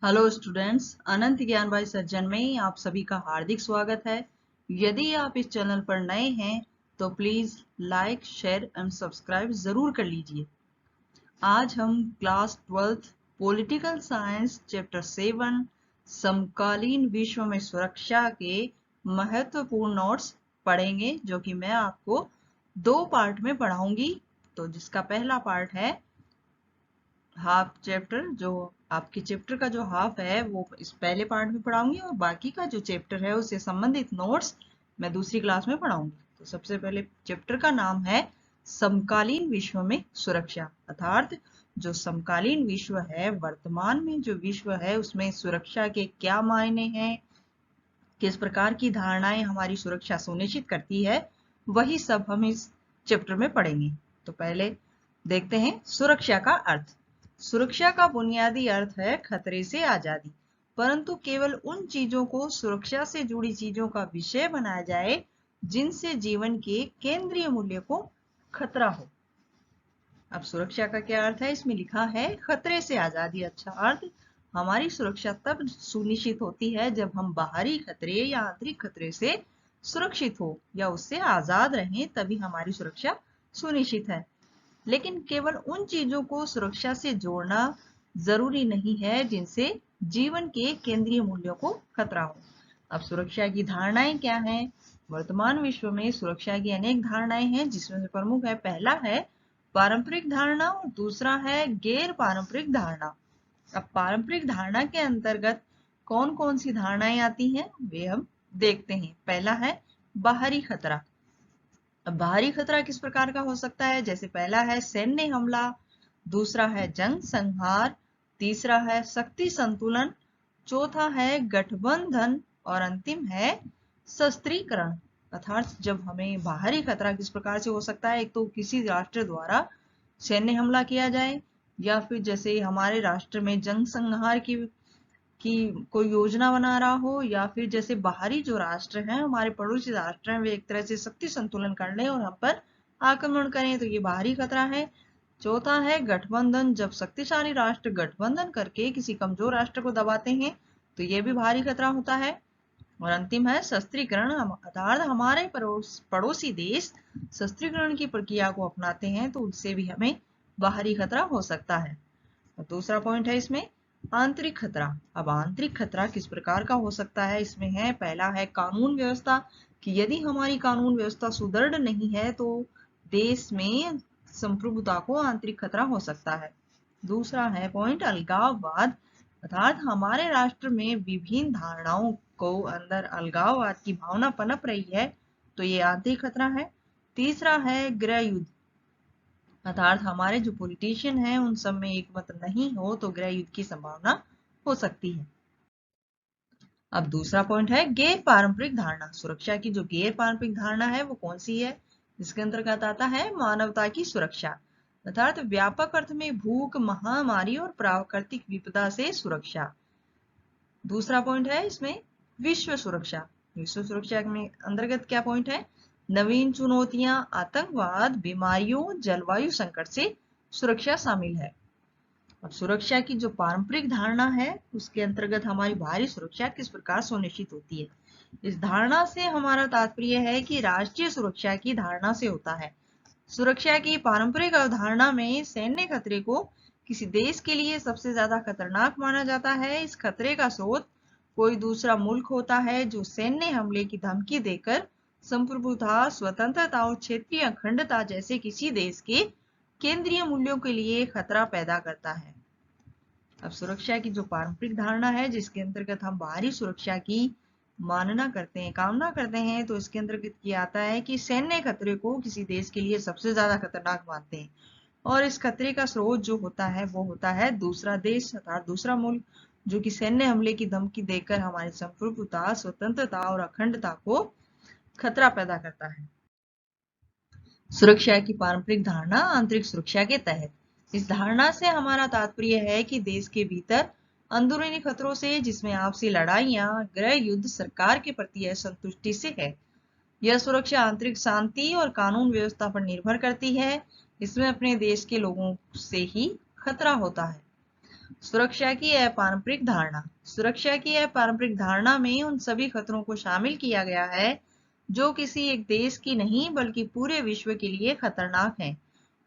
Hello students, अनंत ज्ञान भाई सज्जन में आप सभी का हार्दिक स्वागत है। यदि आप इस चैनल पर नए हैं तो please like, share and subscribe जरूर कर लीजिए। आज हम class 12th political science chapter 7 समकालीन विश्व में सुरक्षा के महत्वपूर्ण नोट्स पढ़ेंगे, जो कि मैं आपको दो पार्ट में पढ़ाऊंगी। तो जिसका पहला पार्ट है हाफ चैप्टर, जो आपके चैप्टर का जो हाफ है वो इस पहले पार्ट में पढ़ाऊंगी, और बाकी का जो चैप्टर है उससे संबंधित नोट्स मैं दूसरी क्लास में पढ़ाऊंगी। तो सबसे पहले चैप्टर का नाम है समकालीन विश्व में सुरक्षा, अर्थात जो समकालीन विश्व है, वर्तमान में जो विश्व है उसमें सुरक्षा के क्या मायने हैं, किस प्रकार की धारणाएं हमारी सुरक्षा सुनिश्चित करती है, वही सब हम इस चैप्टर में पढ़ेंगे। तो पहले देखते हैं सुरक्षा का अर्थ। सुरक्षा का बुनियादी अर्थ है खतरे से आजादी, परंतु केवल उन चीजों को सुरक्षा से जुड़ी चीजों का विषय बनाया जाए जिनसे जीवन के केंद्रीय मूल्य को खतरा हो। अब सुरक्षा का क्या अर्थ है, इसमें लिखा है खतरे से आजादी। अच्छा, अर्थ हमारी सुरक्षा तब सुनिश्चित होती है जब हम बाहरी खतरे या आंतरिक खतरे से सुरक्षित हो या उससे आजाद रहें, तभी हमारी सुरक्षा सुनिश्चित है। लेकिन केवल उन चीजों को सुरक्षा से जोड़ना जरूरी नहीं है जिनसे जीवन के केंद्रीय मूल्यों को खतरा हो। अब सुरक्षा की धारणाएं क्या हैं? वर्तमान विश्व में सुरक्षा की अनेक धारणाएं हैं, जिसमें से प्रमुख है, पहला है पारंपरिक धारणा और दूसरा है गैर पारंपरिक धारणा। अब पारंपरिक धारणा के अंतर्गत कौन कौन सी धारणाएं आती हैं वे हम देखते हैं। पहला है बाहरी खतरा। अब बाहरी खतरा किस प्रकार का हो सकता है? जैसे पहला है सैन्य हमला, दूसरा है जंग संहार, तीसरा है शक्ति संतुलन, चौथा है गठबंधन और अंतिम है शस्त्रीकरण। अर्थात जब हमें बाहरी खतरा किस प्रकार से हो सकता है, एक तो किसी राष्ट्र द्वारा सैन्य हमला किया जाए, या फिर जैसे हमारे राष्ट्र में जंग संहार की कोई योजना बना रहा हो, या फिर जैसे बाहरी जो राष्ट्र हैं, हमारे पड़ोसी राष्ट्र हैं, वे एक तरह से शक्ति संतुलन कर लें और हम पर आक्रमण करें, तो ये बाहरी खतरा है। चौथा है गठबंधन, जब शक्तिशाली राष्ट्र गठबंधन करके किसी कमजोर राष्ट्र को दबाते हैं, तो ये भी बाहरी खतरा होता है। और अंतिम है शस्त्रीकरण, अर्थात हमारे पड़ोसी देश शस्त्रीकरण की प्रक्रिया को अपनाते हैं, तो उससे भी हमें बाहरी खतरा हो सकता है। और दूसरा पॉइंट है इसमें आंतरिक खतरा। अब आंतरिक खतरा किस प्रकार का हो सकता है? इसमें है पहला है कानून व्यवस्था, कि यदि हमारी कानून व्यवस्था सुदृढ़ नहीं है तो देश में संप्रभुता को आंतरिक खतरा हो सकता है। दूसरा है पॉइंट अलगाववाद, अर्थात हमारे राष्ट्र में विभिन्न धारणाओं को अंदर अलगाववाद की भावना पनप रही है, तो ये आंतरिक खतरा है। तीसरा है गृह युद्ध, अर्थात हमारे जो पॉलिटिशियन हैं उन सब में एक मत नहीं हो तो गृह युद्ध की संभावना हो सकती है। अब दूसरा पॉइंट है गैर पारंपरिक धारणा। सुरक्षा की जो गैर पारंपरिक धारणा है वो कौन सी है? इसके अंतर्गत आता है मानवता की सुरक्षा, अर्थात व्यापक अर्थ में भूख, महामारी और प्राकृतिक विपदा से सुरक्षा। दूसरा पॉइंट है इसमें विश्व सुरक्षा। विश्व सुरक्षा में अंतर्गत क्या पॉइंट है? नवीन चुनौतियां, आतंकवाद, बीमारियों, जलवायु संकट से सुरक्षा शामिल है। अब सुरक्षा की जो पारंपरिक धारणा है उसके अंतर्गत हमारी बाहरी सुरक्षा किस प्रकार सुनिश्चित होती है? इस धारणा से हमारा तात्पर्य है कि राष्ट्रीय सुरक्षा की धारणा से होता है। सुरक्षा की पारंपरिक अवधारणा में सैन्य खतरे को किसी देश के लिए सबसे ज्यादा खतरनाक माना जाता है। इस खतरे का स्रोत कोई दूसरा मुल्क होता है जो सैन्य हमले की धमकी देकर संप्रभुता, स्वतंत्रता और क्षेत्रीय अखंडता जैसे किसी देश के केंद्रीय मूल्यों के लिए खतरा पैदा करता है। अब सुरक्षा की जो पारंपरिक धारणा है जिसके अंतर्गत हम बाहरी सुरक्षा की मानना करते हैं, कामना करते हैं, तो इसके अंतर्गत ये आता है कि सैन्य खतरे को किसी देश के लिए सबसे ज्यादा खतरनाक मानते हैं, और इस खतरे का स्रोत जो होता है वो होता है दूसरा देश, अर्थात दूसरा मुल्क, जो कि सैन्य हमले की धमकी देकर हमारी संप्रभुता, स्वतंत्रता और अखंडता को खतरा पैदा करता है। सुरक्षा की पारंपरिक धारणा आंतरिक सुरक्षा के तहत। इस धारणा से हमारा तात्पर्य है कि देश के भीतर अंदरूनी खतरों से, जिसमें आपसी लड़ाइयां, गृह युद्ध, सरकार के प्रति असंतुष्टि से है। यह सुरक्षा आंतरिक शांति और कानून व्यवस्था पर निर्भर करती है। इसमें अपने देश के लोगों से ही खतरा होता है। सुरक्षा की अपारंपरिक धारणा। सुरक्षा की अपारंपरिक धारणा में उन सभी खतरों को शामिल किया गया है जो किसी एक देश की नहीं बल्कि पूरे विश्व के लिए खतरनाक हैं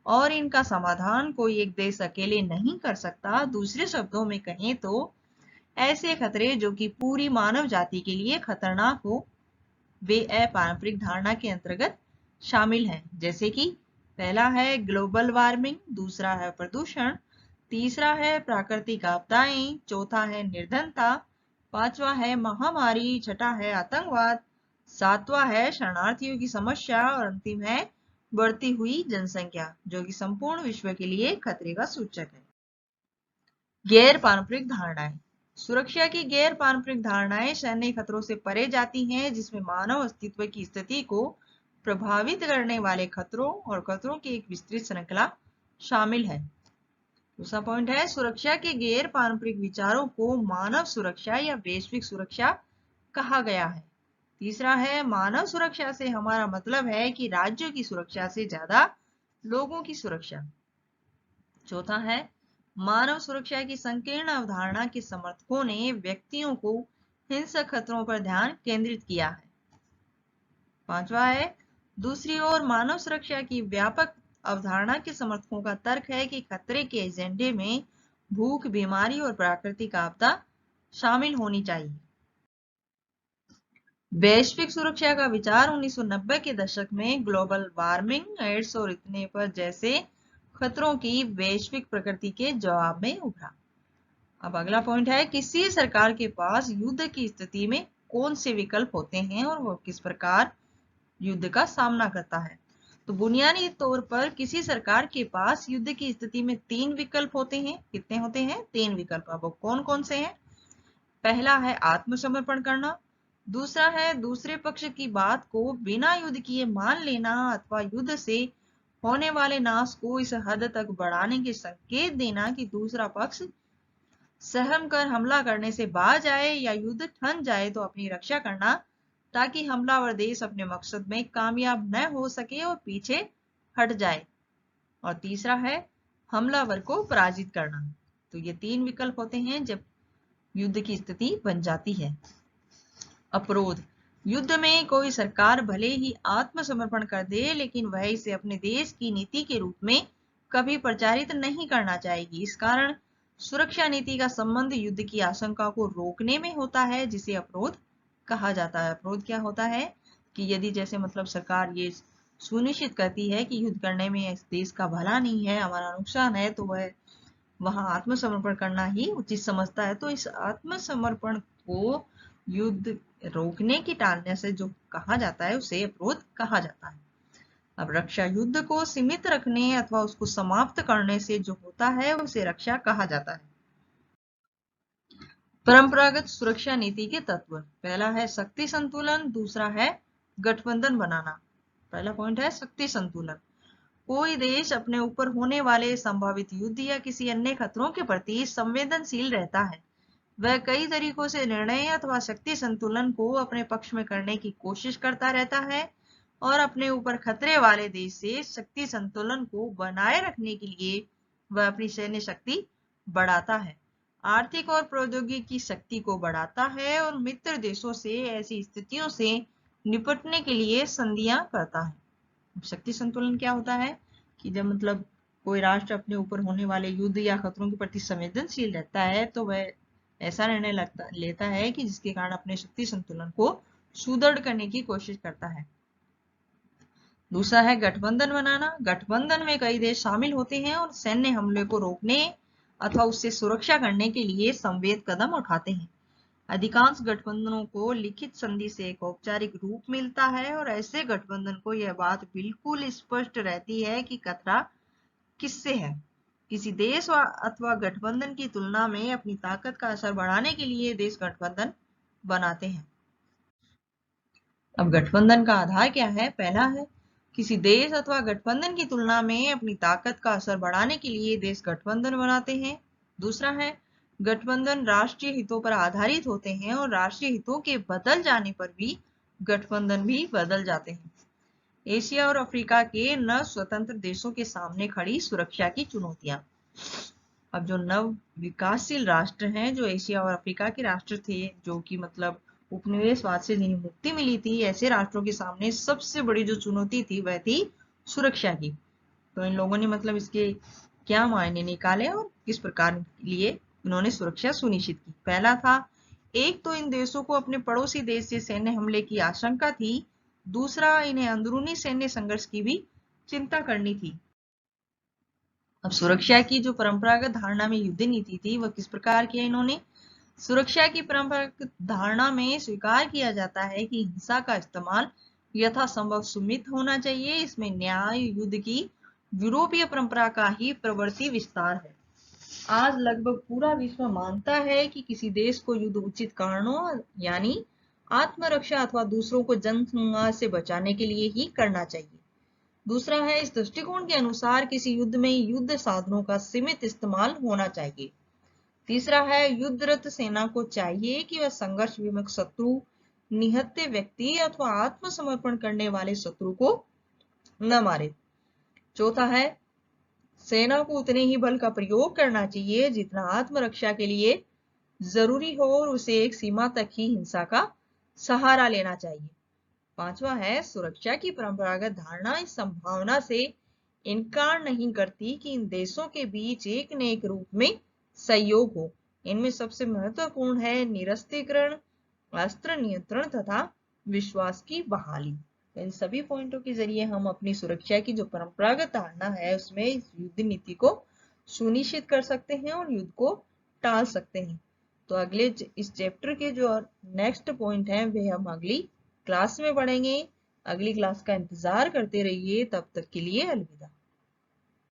और इनका समाधान कोई एक देश अकेले नहीं कर सकता। दूसरे शब्दों में कहें तो ऐसे खतरे जो कि पूरी मानव जाति के लिए खतरनाक हो, वे अपारंपरिक धारणा के अंतर्गत शामिल हैं। जैसे कि पहला है ग्लोबल वार्मिंग, दूसरा है प्रदूषण, तीसरा है प्राकृतिक आपदाएं, चौथा है निर्धनता, पांचवा है महामारी, छठा है आतंकवाद, सातवां है शरणार्थियों की समस्या और अंतिम है बढ़ती हुई जनसंख्या, जो कि संपूर्ण विश्व के लिए खतरे का सूचक है। गैर पारंपरिक धारणाएं। सुरक्षा की गैर पारंपरिक धारणाएं सैन्य खतरों से परे जाती हैं, जिसमें मानव अस्तित्व की स्थिति को प्रभावित करने वाले खतरों और खतरों की एक विस्तृत श्रृंखला शामिल है। दूसरा पॉइंट है सुरक्षा के गैर पारंपरिक विचारों को मानव सुरक्षा या वैश्विक सुरक्षा कहा गया है। तीसरा है मानव सुरक्षा से हमारा मतलब है कि राज्यों की सुरक्षा से ज्यादा लोगों की सुरक्षा। चौथा है मानव सुरक्षा की संकीर्ण अवधारणा के समर्थकों ने व्यक्तियों को हिंसक खतरों पर ध्यान केंद्रित किया है। पांचवा है दूसरी ओर मानव सुरक्षा की व्यापक अवधारणा के समर्थकों का तर्क है कि खतरे के एजेंडे में भूख, बीमारी और प्राकृतिक आपदा शामिल होनी चाहिए। वैश्विक सुरक्षा का विचार 1990 के दशक में ग्लोबल वार्मिंग, एड्स और इतने पर जैसे खतरों की वैश्विक प्रकृति के जवाब में उभरा। अब अगला पॉइंट है किसी सरकार के पास युद्ध की स्थिति में कौन से विकल्प होते हैं और वो किस प्रकार युद्ध का सामना करता है। तो बुनियादी तौर पर किसी सरकार के पास युद्ध की स्थिति में 3 विकल्प होते हैं। कितने होते हैं? 3 विकल्प। अब वो कौन कौन से हैं? पहला है आत्मसमर्पण करना, दूसरा है दूसरे पक्ष की बात को बिना युद्ध किए मान लेना अथवा युद्ध से होने वाले नाश को इस हद तक बढ़ाने के संकेत देना कि दूसरा पक्ष सहम कर हमला करने से बाज आए या युद्ध ठन जाए तो अपनी रक्षा करना ताकि हमलावर देश अपने मकसद में कामयाब न हो सके और पीछे हट जाए। और तीसरा है हमलावर को पराजित करना। तो ये 3 विकल्प होते हैं जब युद्ध की स्थिति बन जाती है। अपरोध। युद्ध में कोई सरकार भले ही आत्मसमर्पण कर दे लेकिन वह इसे अपने देश की नीति के रूप में कभी प्रचारित नहीं करना चाहेगी। इस कारण सुरक्षा नीति का संबंध युद्ध की आशंका को रोकने में होता है, जिसे अपरोध कहा जाता है। अपरोध क्या होता है कि यदि जैसे मतलब सरकार ये सुनिश्चित करती है कि युद्ध करने में इस देश का भला नहीं है, हमारा नुकसान है, तो वह वहां आत्मसमर्पण करना ही उचित समझता है। तो इस आत्मसमर्पण को युद्ध रोकने की टालने से जो कहा जाता है उसे अपरोध कहा जाता है। अब रक्षा युद्ध को सीमित रखने अथवा उसको समाप्त करने से जो होता है उसे रक्षा कहा जाता है। परंपरागत सुरक्षा नीति के तत्व। पहला है शक्ति संतुलन, दूसरा है गठबंधन बनाना। पहला पॉइंट है शक्ति संतुलन। कोई देश अपने ऊपर होने वाले संभावित युद्ध या किसी अन्य खतरों के प्रति संवेदनशील रहता है। वह कई तरीकों से निर्णय अथवा शक्ति संतुलन को अपने पक्ष में करने की कोशिश करता रहता है और अपने ऊपर खतरे वाले देश से शक्ति संतुलन को बनाए रखने के लिए वह अपनी सैन्य शक्ति बढ़ाता है, आर्थिक और प्रौद्योगिकी शक्ति को बढ़ाता है और मित्र देशों से ऐसी स्थितियों से निपटने के लिए संधियां करता है। शक्ति संतुलन क्या होता है कि जब मतलब कोई राष्ट्र अपने ऊपर होने वाले युद्ध या खतरों के प्रति संवेदनशील रहता है तो वह ऐसा निर्णय लेता है कि जिसके कारण अपने शक्ति संतुलन को सुदृढ़ करने की कोशिश करता है। दूसरा है गठबंधन बनाना। गठबंधन में कई देश शामिल होते हैं और सैन्य हमले को रोकने अथवा उससे सुरक्षा करने के लिए संवेद कदम उठाते हैं। अधिकांश गठबंधनों को लिखित संधि से एक औपचारिक रूप मिलता है और ऐसे गठबंधन को यह बात बिल्कुल स्पष्ट रहती है कि खतरा किससे है। किसी देश अथवा गठबंधन की तुलना में अपनी ताकत का असर बढ़ाने के लिए देश गठबंधन बनाते हैं। अब गठबंधन का आधार क्या है? पहला है किसी देश अथवा गठबंधन की तुलना में अपनी ताकत का असर बढ़ाने के लिए देश गठबंधन बनाते हैं। दूसरा है गठबंधन राष्ट्रीय हितों पर आधारित होते हैं और राष्ट्रीय हितों के बदल जाने पर भी गठबंधन भी बदल जाते हैं। एशिया और अफ्रीका के न स्वतंत्र देशों के सामने खड़ी सुरक्षा की चुनौतियां। अब जो नव विकासशील राष्ट्र हैं, जो एशिया और अफ्रीका के राष्ट्र थे, जो कि मतलब उपनिवेशवाद से जिन्हें मुक्ति मिली थी, ऐसे राष्ट्रों के सामने सबसे बड़ी जो चुनौती थी वह थी सुरक्षा की। तो इन लोगों ने मतलब इसके क्या मायने निकाले और किस प्रकार लिए इन्होंने सुरक्षा सुनिश्चित की। पहला था, एक तो इन देशों को अपने पड़ोसी देश से सैन्य हमले की आशंका थी, दूसरा इन्हें अंदरूनी सैन्य संघर्ष की भी चिंता करनी थी। अब सुरक्षा की जो परंपरागत धारणा में युद्ध नीति थी वह किस प्रकार किया इन्होंने। सुरक्षा की परंपरागत धारणा में स्वीकार किया जाता है कि हिंसा का इस्तेमाल यथासंभव सीमित होना चाहिए। इसमें न्याय युद्ध की यूरोपीय परंपरा का ही प्रवृत्ति विस्तार है। आज लगभग पूरा विश्व मानता है कि किसी देश को युद्ध उचित कारणों यानी आत्मरक्षा अथवा दूसरों को जनसंहार से बचाने के लिए ही करना चाहिए। दूसरा है, इस दृष्टिकोण के अनुसार किसी युद्ध में युद्ध साधनों का सीमित इस्तेमाल होना चाहिए। तीसरा है, युद्धरत सेना को चाहिए कि वह संघर्ष विमुख शत्रु, निहत्थे व्यक्ति अथवा आत्मसमर्पण करने वाले शत्रु को न मारे। चौथा है, सेना को उतने ही बल का प्रयोग करना चाहिए जितना आत्मरक्षा के लिए जरूरी हो और उसे एक सीमा तक ही हिंसा का सहारा लेना चाहिए। पांचवा है, सुरक्षा की परंपरागत धारणा इस संभावना से इनकार नहीं करती कि इन देशों के बीच एक न एक रूप में सहयोग हो। इनमें सबसे महत्वपूर्ण है निरस्त्रीकरण, अस्त्र नियंत्रण तथा विश्वास की बहाली। इन सभी पॉइंटों के जरिए हम अपनी सुरक्षा की जो परंपरागत धारणा है उसमें इस युद्ध नीति को सुनिश्चित कर सकते हैं और युद्ध को टाल सकते हैं। तो अगले इस चैप्टर के जो नेक्स्ट पॉइंट है वे हम अगली क्लास में पढ़ेंगे। अगली क्लास का इंतजार करते रहिए, तब तक के लिए अलविदा।